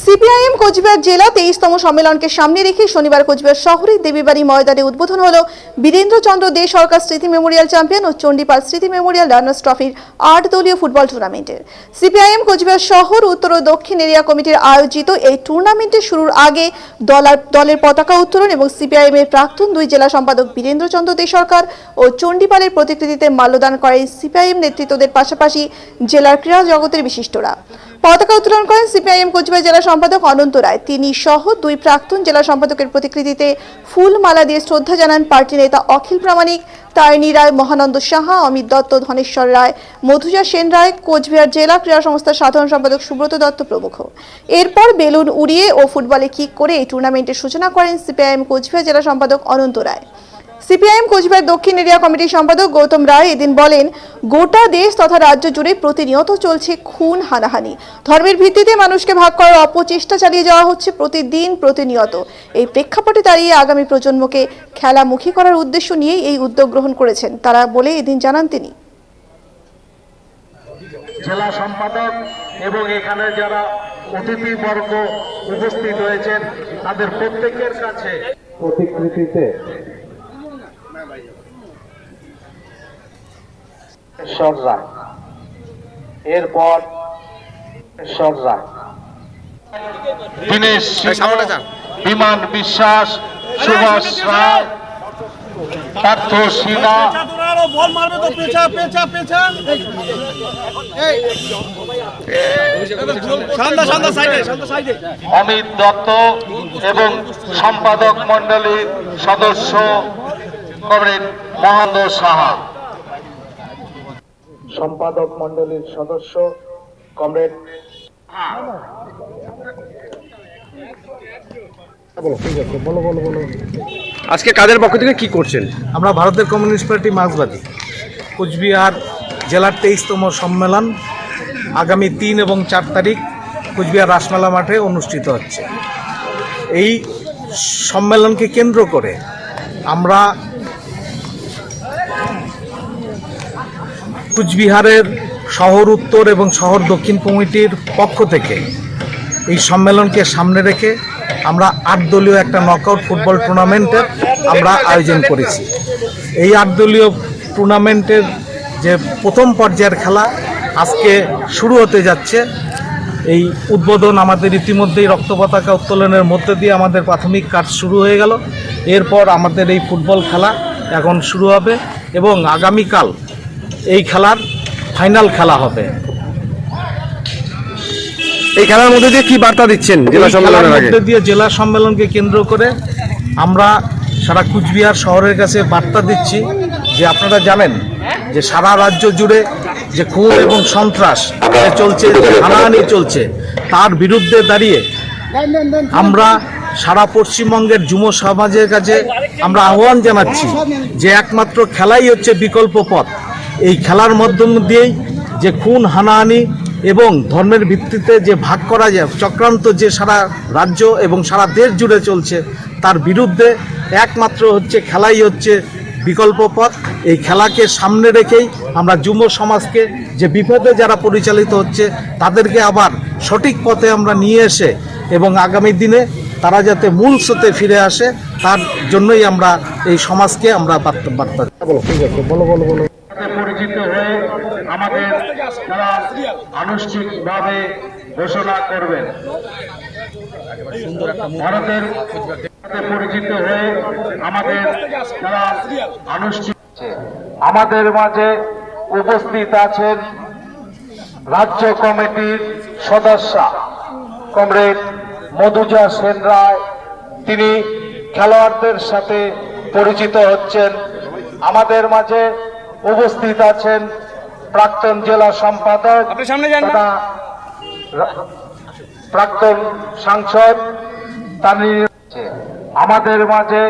CPIM Cooch Behar জেলা 23তম সম্মেলনকে সামনে রেখে শনিবার কোচবিহার শহরের দেবীবাড়ি ময়দানে উদ্বোধন হলো বীরেন্দ্রচন্দ্র দে সরকার স্মৃতি মেমোরিয়াল চ্যাম্পিয়ন ও চণ্ডীপাল স্মৃতি মেমোরিয়াল রানার্স ট্রফির 8 দলীয় ফুটবল টুর্নামেন্টের। সিপিআইএম কোচবিহার শহর উত্তর ও দক্ষিণ এরিয়া কমিটির আয়োজিত এই টুর্নামেন্টের শুরুর আগে দলের পতাকা উত্তোলন এবং সিপিআইএম এর প্রাক্তন 2 জেলা সম্পাদক বীরেন্দ্রচন্দ্র দে সরকার ও চণ্ডীপালের প্রতিকৃতিতে মাল্যদান করেন সিপিআইএম নেতৃত্বদের পাশাপাশি জেলার ক্রীড়া জগতের বিশিষ্টরা। পতাকা উত্তোলন করেন সিপিআইএম কোচবিহার জেলা সম্পাদক অনন্ত রায়। তিনি সহ 2 প্রাক্তন জেলা সম্পাদকের প্রতিকৃতিতে ফুল মালা দিয়ে শ্রদ্ধা জানান পার্টি নেতা অখিল প্রামাণিক, তারিণী রায়, মহানন্দ সাহা, অমিত দত্ত, ধনেশ্বর রায়, মধুজা সেন রায়, কোচবিহার জেলা ক্রীড়া সংস্থার সাধারণ সম্পাদক সুব্রত দত্ত প্রমুখ। এরপর বেলুন উড়িয়ে ও ফুটবলে কিক করে এই টুর্নামেন্টের সূচনা করেন সিপিআইএম কোচবিহার জেলা সম্পাদক অনন্ত রায়। সিপিআইএম কোচবিহার দক্ষিণ এরিয়া কমিটির সম্পাদক গৌতম রায় এদিন বলেন, গোটা দেশ তথা রাজ্য জুড়ে প্রতিনিয়ত চলছে খুন হানাহানি। ধর্মের ভিত্তিতে মানুষকে ভাগ করার অপচেষ্টা চালিয়ে যাওয়া হচ্ছে প্রতিদিন প্রতিনিয়ত। এই প্রেক্ষাপটে দাঁড়িয়ে আগামী প্রজন্মকে খেলামুখী করার উদ্দেশ্য নিয়েই এই উদ্যোগ গ্রহণ করেছেন তারা বলে এদিন জানান তিনি। জেলা সম্পাদক এবং এখানে যারা অতিথিবর্গ উপস্থিত হয়েছেন তাদের প্রত্যেকের কাছে প্রতিকৃতিতে এরপর দীনেশ সিংহ, বিমান বিশ্বাস, সুভাষ রায়, পার্থ সিনহা, অমিত দত্ত এবং সম্পাদক মন্ডলীর সদস্য কমরেড মহানন্দ সাহা। সম্পাদক মন্ডলীর সদস্য কমরেড আজকে কাদের পক্ষ থেকে কি করছেন? আমরা ভারতের কমিউনিস্ট পার্টি মার্ক্সবাদী কোচবিহার জেলার 23তম সম্মেলন আগামী 3 এবং 4 তারিখ কোচবিহার রাসমেলা মাঠে অনুষ্ঠিত হচ্ছে। এই সম্মেলনকে কেন্দ্র করে আমরা কোচবিহারের শহর উত্তর এবং শহর দক্ষিণ কমিটির পক্ষ থেকে এই সম্মেলনকে সামনে রেখে আমরা 8 দলীয় একটা নকআউট ফুটবল টুর্নামেন্টের আমরা আয়োজন করেছি। এই 8 দলীয় টুর্নামেন্টের যে প্রথম পর্যায়ের খেলা আজকে শুরু হতে যাচ্ছে। এই উদ্বোধন আমাদের ইতিমধ্যেই রক্ত পতাকা উত্তোলনের মধ্যে দিয়ে আমাদের প্রাথমিক কাজ শুরু হয়ে গেল। এরপর আমাদের এই ফুটবল খেলা এখন শুরু হবে এবং আগামীকাল এই খেলার ফাইনাল খেলা হবে। এই খেলার মধ্যে দিয়ে কি বার্তা দিচ্ছেন জেলা সম্মেলনের আগে? মধ্যে দিয়ে জেলা সম্মেলনকে কেন্দ্র করে আমরা সারা কোচবিহার শহরের কাছে বার্তা দিচ্ছি যে আপনারা জানেন যে সারা রাজ্য জুড়ে যে খুন এবং সন্ত্রাস চলছে, হানাহানি চলছে, তার বিরুদ্ধে দাঁড়িয়ে আমরা সারা পশ্চিমবঙ্গের যুব সমাজের কাছে আমরা আহ্বান জানাচ্ছি যে একমাত্র খেলাই হচ্ছে বিকল্প পথ। এই খেলার মাধ্যম দিয়েই যে খুন হানাহানি এবং ধর্মের ভিত্তিতে যে ভাগ করা যায় চক্রান্ত যে সারা রাজ্য এবং সারা দেশ জুড়ে চলছে, তার বিরুদ্ধে একমাত্র হচ্ছে খেলাই হচ্ছে বিকল্প পথ। এই খেলাকে সামনে রেখেই আমরা যুব সমাজকে যে বিপদে যারা পরিচালিত হচ্ছে তাদেরকে আবার সঠিক পথে আমরা নিয়ে এসে এবং আগামী দিনে তারা যাতে মূল স্রোতে ফিরে আসে তার জন্যই আমরা এই সমাজকে আমরা বার্তা পরিচিত হয়ে আমাদের যারা আনুষ্ঠানিকভাবে ঘোষণা করবেন। ভারতের পরিচিত হয়ে আমাদের যারা আনুষ্ঠানিক আমাদের মাঝে উপস্থিত আছেন রাজ্য কমিটির সদস্য কমরেড মধুজা সেন রায়। তিনি খেলোয়াড়দের সাথে পরিচিত হচ্ছেন। আমাদের মাঝে উপস্থিত আছেন প্রাক্তন জেলা সম্পাদক, প্রাক্তন সাংসদ, আমাদের মাঝে